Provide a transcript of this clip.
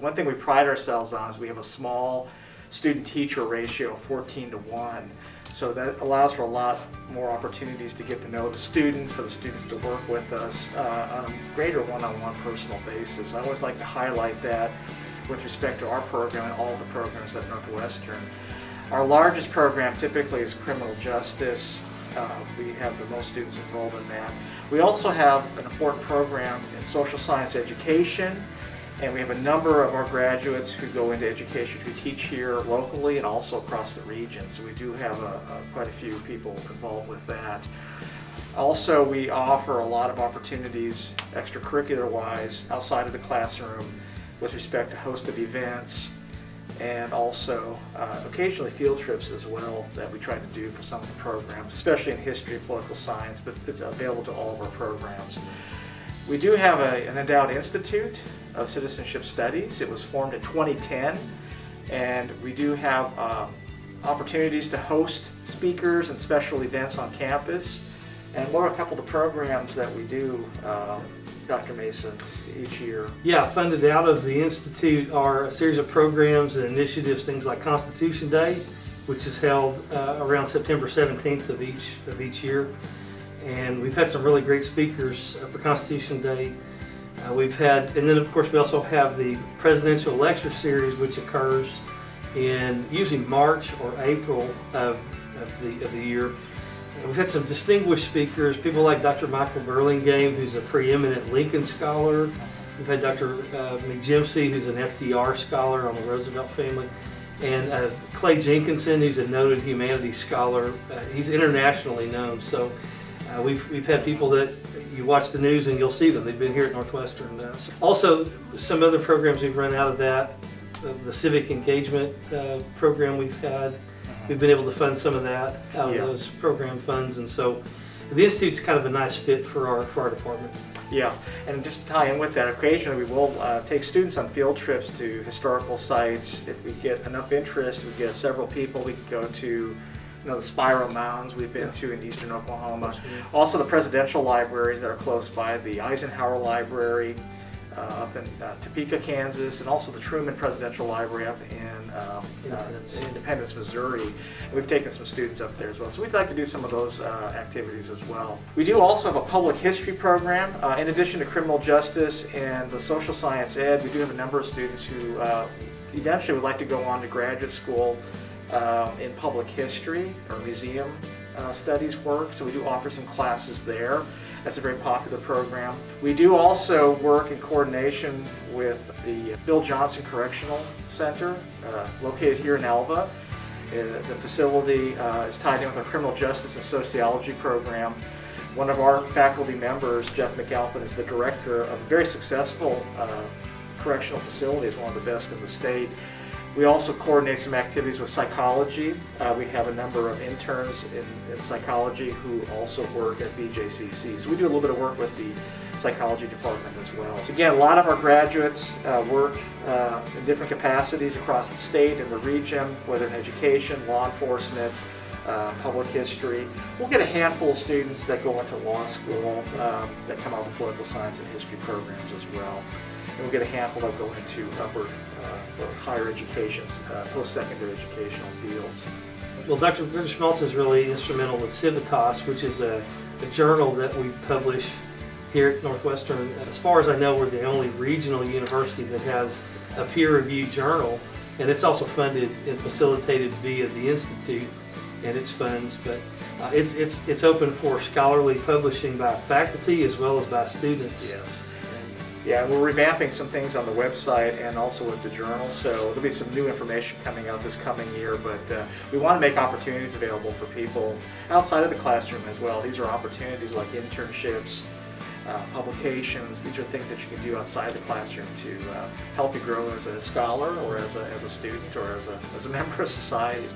The one thing we pride ourselves on is we have a small student-teacher ratio of 14:1. So that allows for a lot more opportunities to get to know the students, for the students to work with us on a greater one-on-one personal basis. I always like to highlight that with respect to our program and all the programs at Northwestern. Our largest program typically is criminal justice. We have the most students enrolled in that. We also have an important program in social science education, and we have a number of our graduates who go into education who teach here locally and also across the region. So we do have quite a few people involved with that. Also, we offer a lot of opportunities extracurricular-wise outside of the classroom with respect to host of events, and also occasionally field trips as well that we try to do for some of the programs, especially in history and political science, but it's available to all of our programs. We do have an Endowed Institute of Citizenship Studies. It was formed in 2010, and we do have opportunities to host speakers and special events on campus. And what are a couple of the programs that we do, Dr. Mason, each year? Yeah, funded out of the Institute are a series of programs and initiatives, things like Constitution Day, which is held around September 17th of each year. And we've had some really great speakers for Constitution Day. And then of course we also have the Presidential Lecture Series, which occurs in usually March or April of the year. And we've had some distinguished speakers, people like Dr. Michael Burlingame, who's a preeminent Lincoln scholar. We've had Dr. McJimsey, who's an FDR scholar on the Roosevelt family. And Clay Jenkinson, who's a noted humanities scholar. He's internationally known. So we've had people that you watch the news and you'll see them. They've been here at Northwestern. Also, some other programs we've run out of that, the civic engagement program we've had. We've been able to fund some of that out of those program funds, and so the Institute's kind of a nice fit for our department. Yeah, and just to tie in with that, occasionally we will take students on field trips to historical sites. If we get enough interest, we get several people, we can go to the Spiral Mounds we've been to in eastern Oklahoma. Also the presidential libraries that are close by, the Eisenhower Library up in Topeka, Kansas, and also the Truman Presidential Library up in Independence, Missouri. And we've taken some students up there as well. So we'd like to do some of those activities as well. We do also have a public history program. In addition to criminal justice and the social science ed, we do have a number of students who eventually would like to go on to graduate school in public history or museum studies work, so we do offer some classes there. That's a very popular program. We do also work in coordination with the Bill Johnson Correctional Center, located here in Alva. The facility is tied in with our criminal justice and sociology program. One of our faculty members, Jeff McAlpin, is the director of a very successful correctional facility. It's one of the best in the state. We also coordinate some activities with psychology. We have a number of interns in psychology who also work at BJCC. So we do a little bit of work with the psychology department as well. So again, a lot of our graduates work in different capacities across the state and the region, whether in education, law enforcement, public history. We'll get a handful of students that go into law school that come out of political science and history programs as well. And we'll get a handful that go into upper or higher education, post-secondary educational fields. Well, Dr. Schmaltz is really instrumental with Civitas, which is a journal that we publish here at Northwestern. As far as I know, we're the only regional university that has a peer-reviewed journal, and it's also funded and facilitated via the Institute and its funds. But it's open for scholarly publishing by faculty as well as by students. Yes. Yeah, we're revamping some things on the website and also with the journal, so there'll be some new information coming out this coming year, but we want to make opportunities available for people outside of the classroom as well. These are opportunities like internships, publications. These are things that you can do outside the classroom to help you grow as a scholar or as a student or as a member of society.